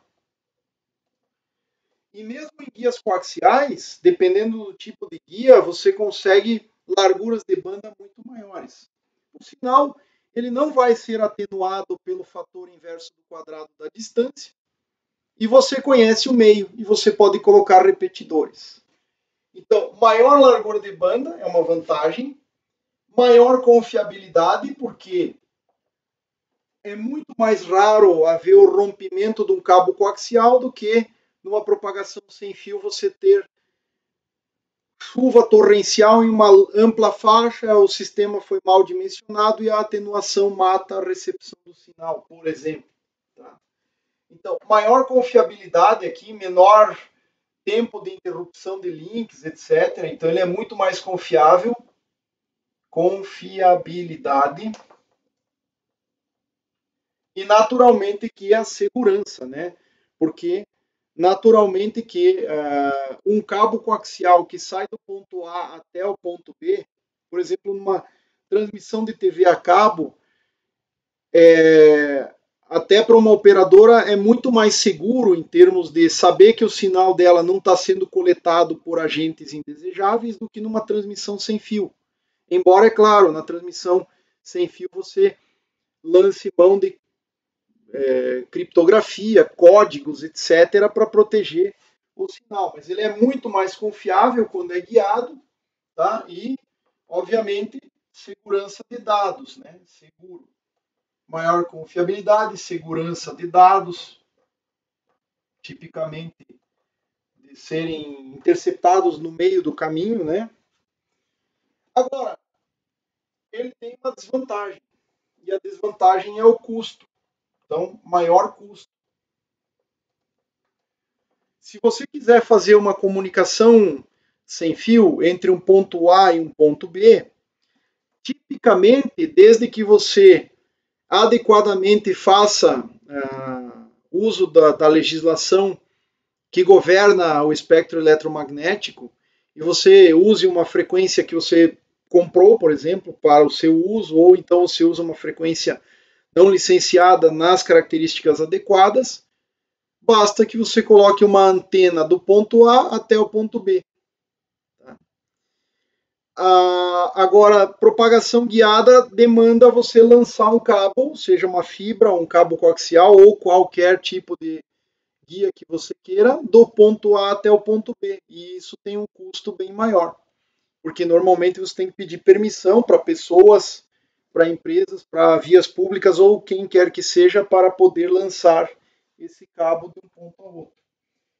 E mesmo em guias coaxiais, dependendo do tipo de guia, você consegue larguras de banda muito maiores. O sinal ele não vai ser atenuado pelo fator inverso do quadrado da distância, e você conhece o meio, e você pode colocar repetidores. Então, maior largura de banda é uma vantagem, Maior confiabilidade, porque é muito mais raro haver o rompimento de um cabo coaxial do que numa propagação sem fio você ter chuva torrencial em uma ampla faixa, o sistema foi mal dimensionado e a atenuação mata a recepção do sinal, por exemplo. Tá? Então, maior confiabilidade aqui, menor tempo de interrupção de links, etc. Então, ele é muito mais confiável. Confiabilidade. E, naturalmente, que a segurança, né? Porque, naturalmente, que um cabo coaxial que sai do ponto A até o ponto B, por exemplo, numa transmissão de TV a cabo, até para uma operadora é muito mais seguro em termos de saber que o sinal dela não está sendo coletado por agentes indesejáveis do que numa transmissão sem fio. Embora, é claro, na transmissão sem fio você lance mão de criptografia, códigos, etc., para proteger o sinal. Mas ele é muito mais confiável quando é guiado, tá? E, obviamente, segurança de dados, né? Seguro. Maior confiabilidade, segurança de dados, tipicamente de serem interceptados no meio do caminho, né? Agora, ele tem uma desvantagem, e a desvantagem é o custo. Então, maior custo. Se você quiser fazer uma comunicação sem fio entre um ponto A e um ponto B, tipicamente, desde que você adequadamente faça uso da legislação que governa o espectro eletromagnético e você use uma frequência que você comprou, por exemplo, para o seu uso, ou então você usa uma frequência não licenciada nas características adequadas, basta que você coloque uma antena do ponto A até o ponto B. Agora, propagação guiada demanda você lançar um cabo, seja uma fibra, um cabo coaxial ou qualquer tipo de guia que você queira, do ponto A até o ponto B. E isso tem um custo bem maior, porque normalmente você tem que pedir permissão para pessoas, para empresas, para vias públicas ou quem quer que seja para poder lançar esse cabo de um ponto a outro.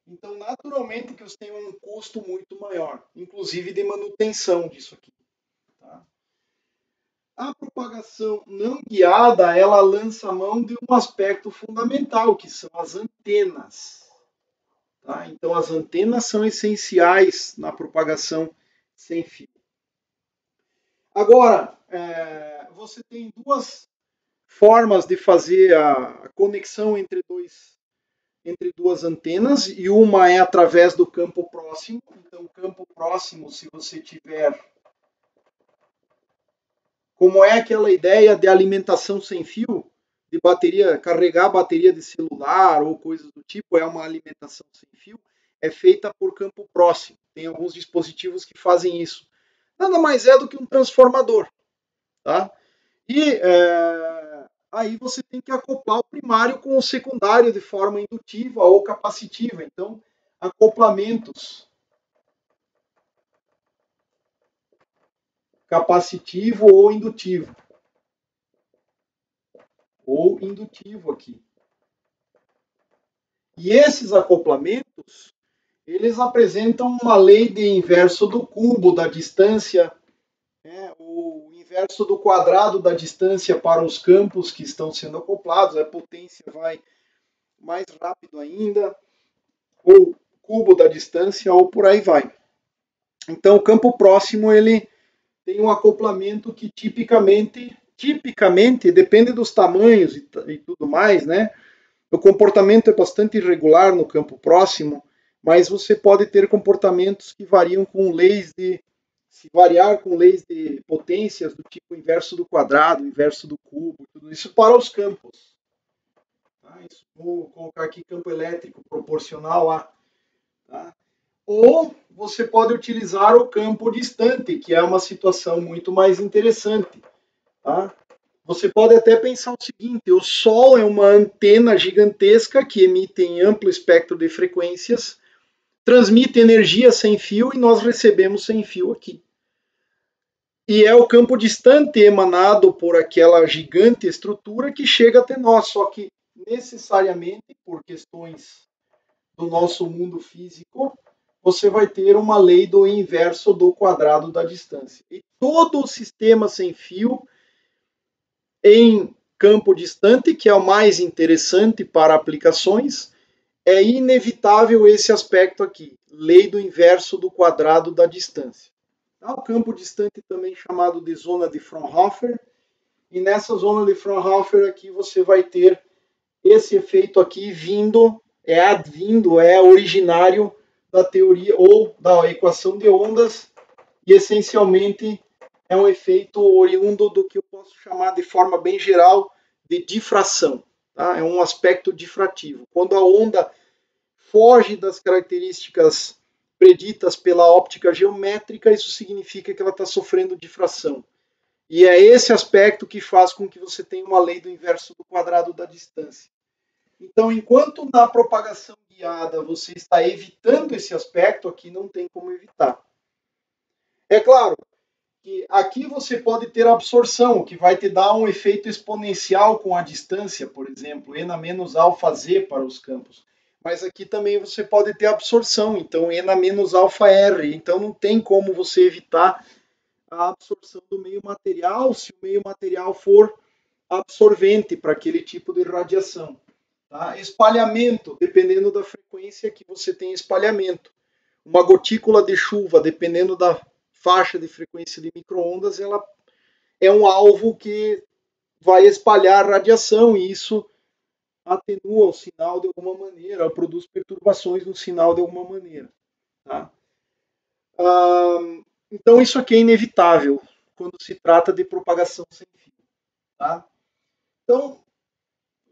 Então, naturalmente que você tem um custo muito maior, inclusive de manutenção disso aqui. Tá? A propagação não guiada, ela lança a mão de um aspecto fundamental, que são as antenas. Tá? Então, as antenas são essenciais na propagação sem fio. Agora, você tem duas formas de fazer a conexão entre duas antenas, e uma é através do campo próximo. Então, campo próximo, se você tiver... Como é aquela ideia de alimentação sem fio, de bateria, carregar bateria de celular ou coisas do tipo, é uma alimentação sem fio, é feita por campo próximo. Tem alguns dispositivos que fazem isso. Nada mais é do que um transformador. Tá? E aí você tem que acoplar o primário com o secundário de forma indutiva ou capacitiva. Então, acoplamentos capacitivo ou indutivo. Ou indutivo aqui. E esses acoplamentos, eles apresentam uma lei de inverso do cubo da distância, o inverso do quadrado da distância para os campos que estão sendo acoplados, a potência vai mais rápido ainda, ou cubo da distância, ou por aí vai. Então, o campo próximo, ele tem um acoplamento que tipicamente, depende dos tamanhos e tudo mais, né? O comportamento é bastante irregular no campo próximo, mas você pode ter comportamentos que variam com leis de... Se variar com leis de potências do tipo inverso do quadrado, inverso do cubo, tudo isso para os campos. Tá? Isso, vou colocar aqui campo elétrico proporcional a... Tá? Ou você pode utilizar o campo distante, que é uma situação muito mais interessante. Tá? Você pode até pensar o seguinte: o Sol é uma antena gigantesca que emite em amplo espectro de frequências, transmite energia sem fio e nós recebemos sem fio aqui. e é o campo distante emanado por aquela gigante estrutura que chega até nós, só que necessariamente, por questões do nosso mundo físico, você vai ter uma lei do inverso do quadrado da distância. E todo o sistema sem fio em campo distante, que é o mais interessante para aplicações, é inevitável esse aspecto aqui, lei do inverso do quadrado da distância. Há o campo distante também chamado de zona de Fraunhofer, e nessa zona de Fraunhofer aqui você vai ter esse efeito aqui é originário da teoria ou da equação de ondas, e essencialmente é um efeito oriundo do que eu posso chamar de forma bem geral de difração. Tá? É um aspecto difrativo. Quando a onda foge das características preditas pela óptica geométrica, isso significa que ela está sofrendo difração. E é esse aspecto que faz com que você tenha uma lei do inverso do quadrado da distância. Então, enquanto na propagação guiada você está evitando esse aspecto, aqui não tem como evitar. É claro que aqui você pode ter absorção, que vai te dar um efeito exponencial com a distância, por exemplo, n menos alfa z para os campos. Mas aqui também você pode ter absorção, então n menos alfa r. Então não tem como você evitar a absorção do meio material se o meio material for absorvente para aquele tipo de radiação. Tá? Espalhamento, dependendo da frequência que você tem espalhamento. Uma gotícula de chuva, dependendo da faixa de frequência de microondas, ela é um alvo que vai espalhar radiação e isso atenua o sinal de alguma maneira, ou produz perturbações no sinal de alguma maneira. Tá? Então isso aqui é inevitável quando se trata de propagação sem fio. Tá? Então,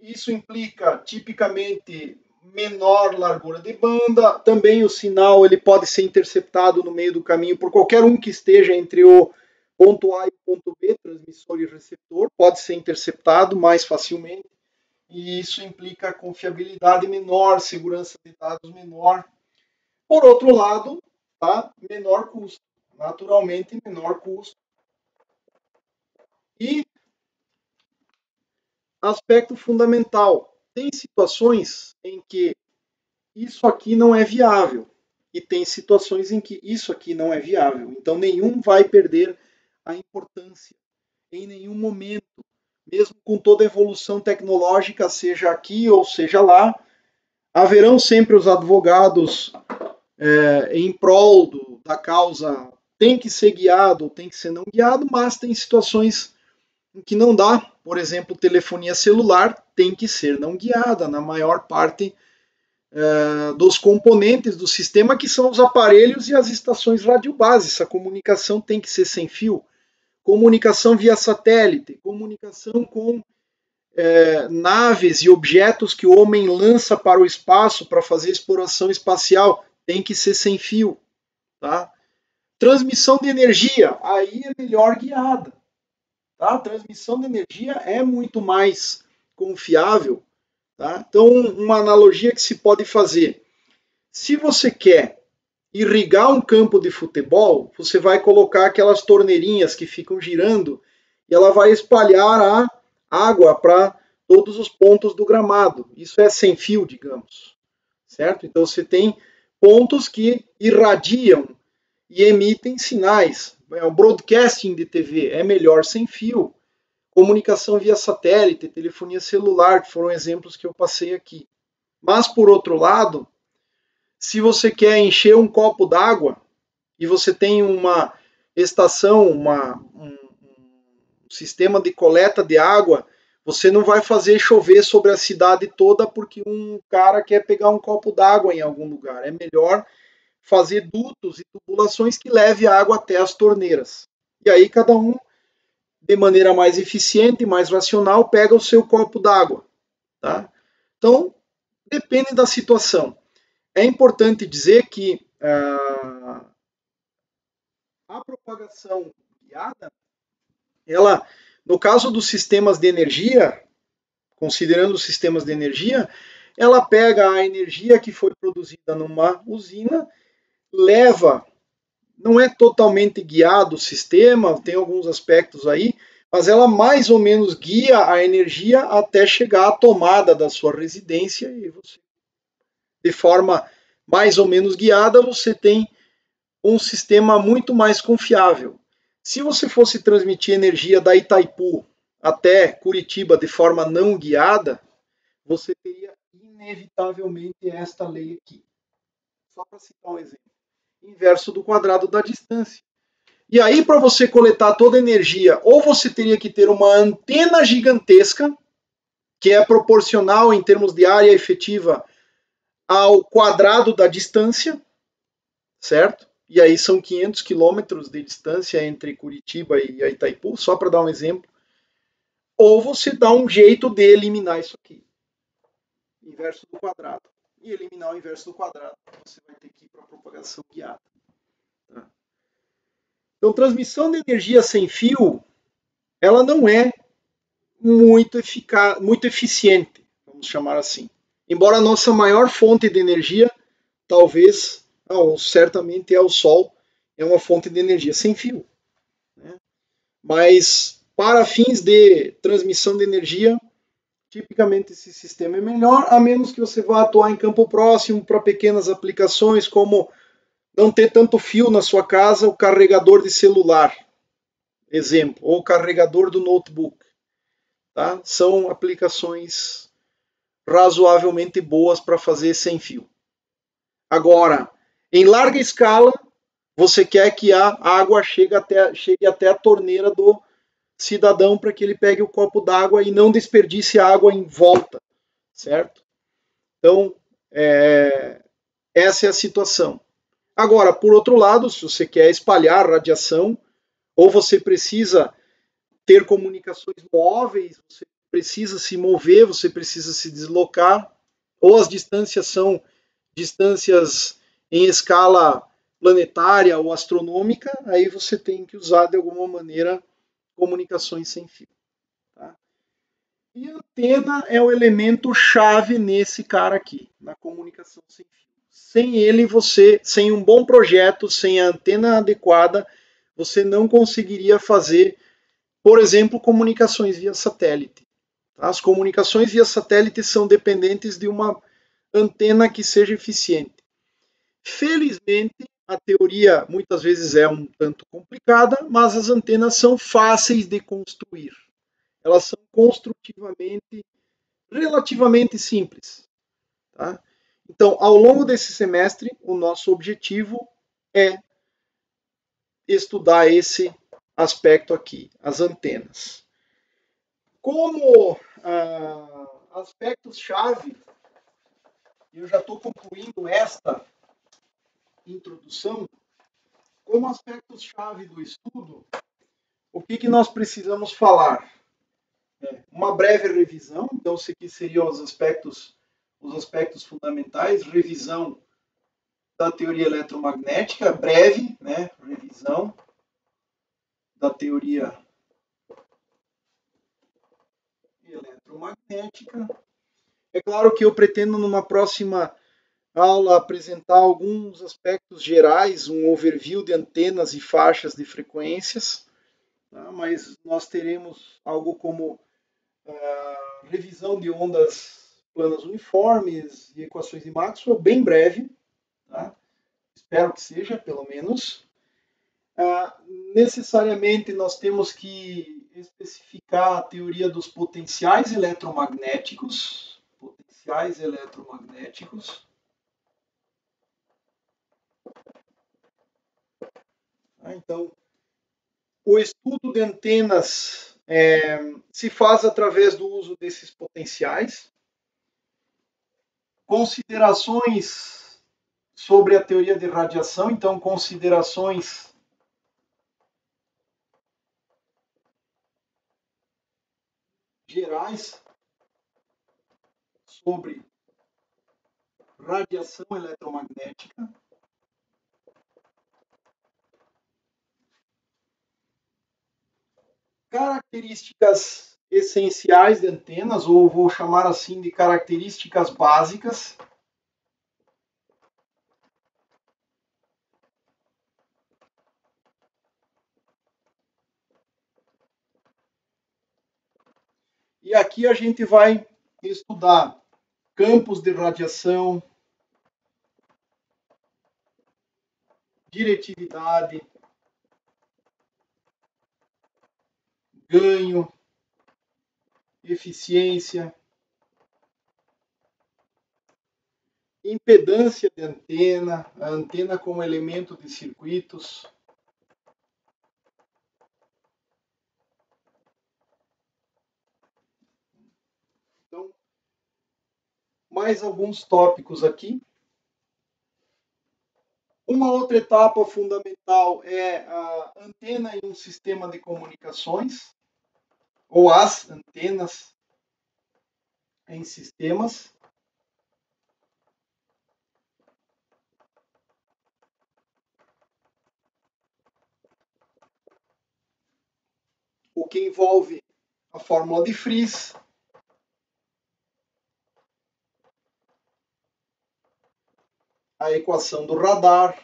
isso implica tipicamente menor largura de banda. Também o sinal ele pode ser interceptado no meio do caminho por qualquer um que esteja entre o ponto A e o ponto B, transmissor e receptor, pode ser interceptado mais facilmente. E isso implica confiabilidade menor, segurança de dados menor. Por outro lado, tá? Menor custo. Naturalmente, menor custo. E aspecto fundamental, tem situações em que isso aqui não é viável e tem situações em que isso aqui não é viável. Então nenhum vai perder a importância em nenhum momento, mesmo com toda a evolução tecnológica, seja aqui ou seja lá, haverão sempre os advogados em prol da causa, tem que ser guiado, tem que ser não guiado, mas tem situações em que não dá. Por exemplo, telefonia celular tem que ser não guiada na maior parte dos componentes do sistema, que são os aparelhos e as estações radiobase. Essa comunicação tem que ser sem fio. Comunicação via satélite, comunicação com naves e objetos que o homem lança para o espaço para fazer exploração espacial, tem que ser sem fio. Tá? Transmissão de energia, aí é melhor guiada. Tá? A transmissão de energia é muito mais confiável. Tá? Então, uma analogia que se pode fazer. Se você quer irrigar um campo de futebol, você vai colocar aquelas torneirinhas que ficam girando e ela vai espalhar a água para todos os pontos do gramado. Isso é sem fio, digamos. Certo? Então, você tem pontos que irradiam e emitem sinais. O broadcasting de TV é melhor sem fio. Comunicação via satélite, telefonia celular, que foram exemplos que eu passei aqui. Mas, por outro lado, se você quer encher um copo d'água e você tem uma estação, um sistema de coleta de água, você não vai fazer chover sobre a cidade toda porque um cara quer pegar um copo d'água em algum lugar. É melhor fazer dutos e tubulações que leve a água até as torneiras. E aí cada um, de maneira mais eficiente, mais racional, pega o seu copo d'água. Tá? Então, depende da situação. É importante dizer que a propagação guiada, ela, no caso dos sistemas de energia, considerando os sistemas de energia, ela pega a energia que foi produzida numa usina, leva não é totalmente guiado o sistema, tem alguns aspectos aí, mas ela mais ou menos guia a energia até chegar à tomada da sua residência e você, de forma mais ou menos guiada, você tem um sistema muito mais confiável. Se você fosse transmitir energia da Itaipu até Curitiba de forma não guiada, você teria inevitavelmente esta lei aqui. Só para citar um exemplo. Inverso do quadrado da distância. E aí, para você coletar toda a energia, ou você teria que ter uma antena gigantesca, que é proporcional em termos de área efetiva ao quadrado da distância, certo? E aí são 500 quilômetros de distância entre Curitiba e Itaipu, só para dar um exemplo. Ou você dá um jeito de eliminar isso aqui. Inverso do quadrado. E eliminar o inverso do quadrado, você vai ter que ir para a propagação guiada. Tá? Então, transmissão de energia sem fio, ela não é muito eficiente, vamos chamar assim. Embora a nossa maior fonte de energia, talvez, ou certamente é o Sol, é uma fonte de energia sem fio. Né? Mas, para fins de transmissão de energia, tipicamente esse sistema é melhor, a menos que você vá atuar em campo próximo para pequenas aplicações, como não ter tanto fio na sua casa, o carregador de celular, exemplo, ou o carregador do notebook. Tá? São aplicações razoavelmente boas para fazer sem fio. Agora, em larga escala, você quer que a água chegue até a torneira do cidadão para que ele pegue o copo d'água e não desperdice água em volta, certo? Então, essa é a situação. Agora, por outro lado, se você quer espalhar radiação, ou você precisa ter comunicações móveis, você precisa se mover, você precisa se deslocar, ou as distâncias são distâncias em escala planetária ou astronômica, aí você tem que usar de alguma maneira comunicações sem fio. Tá? E a antena é o elemento chave nesse cara aqui, na comunicação sem fio. Sem ele, sem um bom projeto, sem a antena adequada, você não conseguiria fazer, por exemplo, comunicações via satélite. As comunicações via satélite são dependentes de uma antena que seja eficiente. Felizmente, a teoria muitas vezes é um tanto complicada, mas as antenas são fáceis de construir. Elas são construtivamente relativamente simples. Tá? Então, ao longo desse semestre, o nosso objetivo é estudar esse aspecto aqui, as antenas. Como aspectos-chave, eu já estou concluindo esta introdução, como aspectos-chave do estudo, o que nós precisamos falar? Uma breve revisão, então isso aqui seriam os aspectos fundamentais, revisão da teoria eletromagnética, breve, né? Revisão da teoria eletromagnética. É claro que eu pretendo, numa próxima aula, apresentar alguns aspectos gerais, um overview de antenas e faixas de frequências, tá? Mas nós teremos algo como revisão de ondas planas uniformes e equações de Maxwell, bem breve, tá? Espero que seja, pelo menos. Necessariamente nós temos que especificar a teoria dos potenciais eletromagnéticos. Então, o estudo de antenas se faz através do uso desses potenciais. Considerações sobre a teoria de radiação, então, considerações gerais sobre radiação eletromagnética. Características essenciais de antenas, ou vou chamar assim de características básicas. E aqui a gente vai estudar campos de radiação, diretividade, ganho, eficiência, impedância de antena, a antena como elemento de circuitos. Então, mais alguns tópicos aqui. Uma outra etapa fundamental é a antena em um sistema de comunicações, ou as antenas em sistemas. O que envolve a fórmula de Fries, a equação do radar.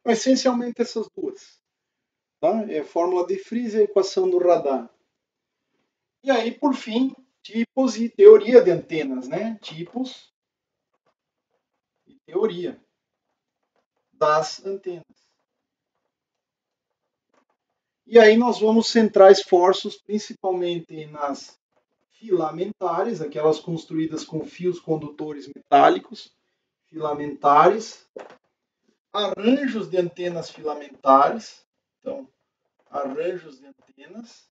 Essencialmente essas duas. Tá? É a fórmula de Fries e a equação do radar. E aí, por fim, tipos e teoria de antenas, né? Tipos e teoria das antenas. E aí nós vamos centrar esforços principalmente nas filamentares, aquelas construídas com fios condutores metálicos, filamentares, arranjos de antenas filamentares, então, arranjos de antenas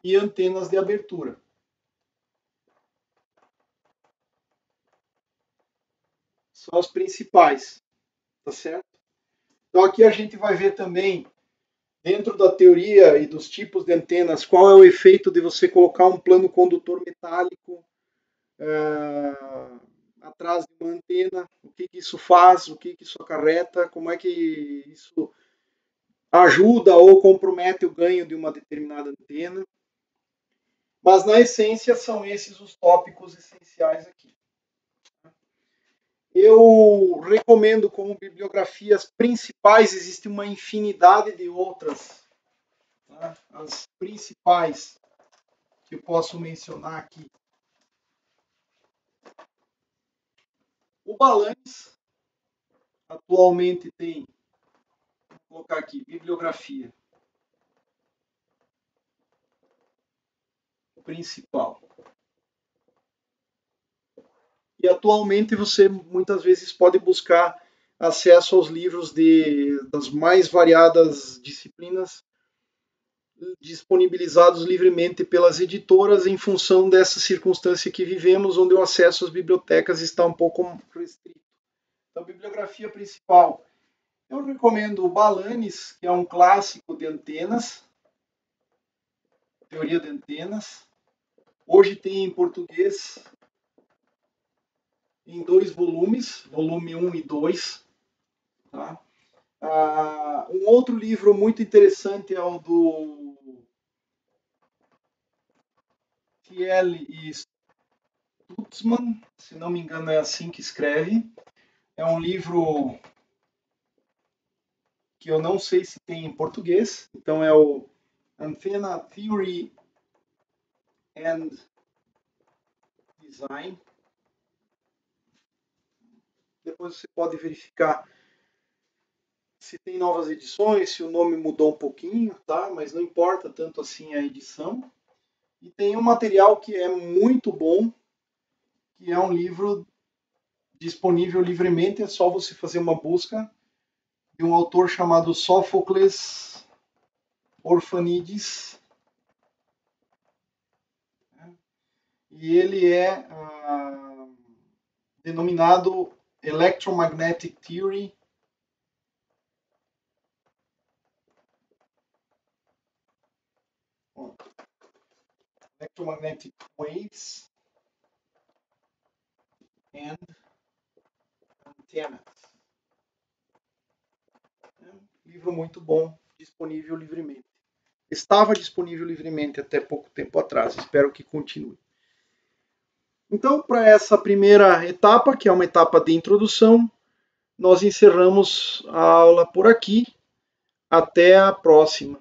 e antenas de abertura. São as principais, tá certo? Então aqui a gente vai ver também, dentro da teoria e dos tipos de antenas, qual é o efeito de você colocar um plano condutor metálico atrás de uma antena, o que isso faz, o que isso acarreta, como é que isso ajuda ou compromete o ganho de uma determinada antena. Mas, na essência, são esses os tópicos essenciais aqui. Eu recomendo como bibliografias principais, existe uma infinidade de outras. Tá? As principais que eu posso mencionar aqui. O Balanes atualmente tem, vou colocar aqui, bibliografia principal. E atualmente você muitas vezes pode buscar acesso aos livros das mais variadas disciplinas disponibilizados livremente pelas editoras em função dessa circunstância que vivemos, onde o acesso às bibliotecas está um pouco restrito. Então, bibliografia principal. Eu recomendo o Balanes, que é um clássico de antenas, teoria de antenas. Hoje tem em português em 2 volumes, volume 1 e 2. Tá? Um outro livro muito interessante é o do Thiele e Stutzman, se não me engano é assim que escreve. É um livro que eu não sei se tem em português, então é o Antenna Theory and Design. Depois você pode verificar se tem novas edições, se o nome mudou um pouquinho, tá? Mas não importa tanto assim a edição. E tem um material que é muito bom, que é um livro disponível livremente, é só você fazer uma busca de um autor chamado Sófocles Orfanides. E ele é denominado Electromagnetic Theory. Electromagnetic Waves and Antennas. É um livro muito bom, disponível livremente. Estava disponível livremente até pouco tempo atrás, espero que continue. Então, para essa primeira etapa, que é uma etapa de introdução, nós encerramos a aula por aqui. Até a próxima.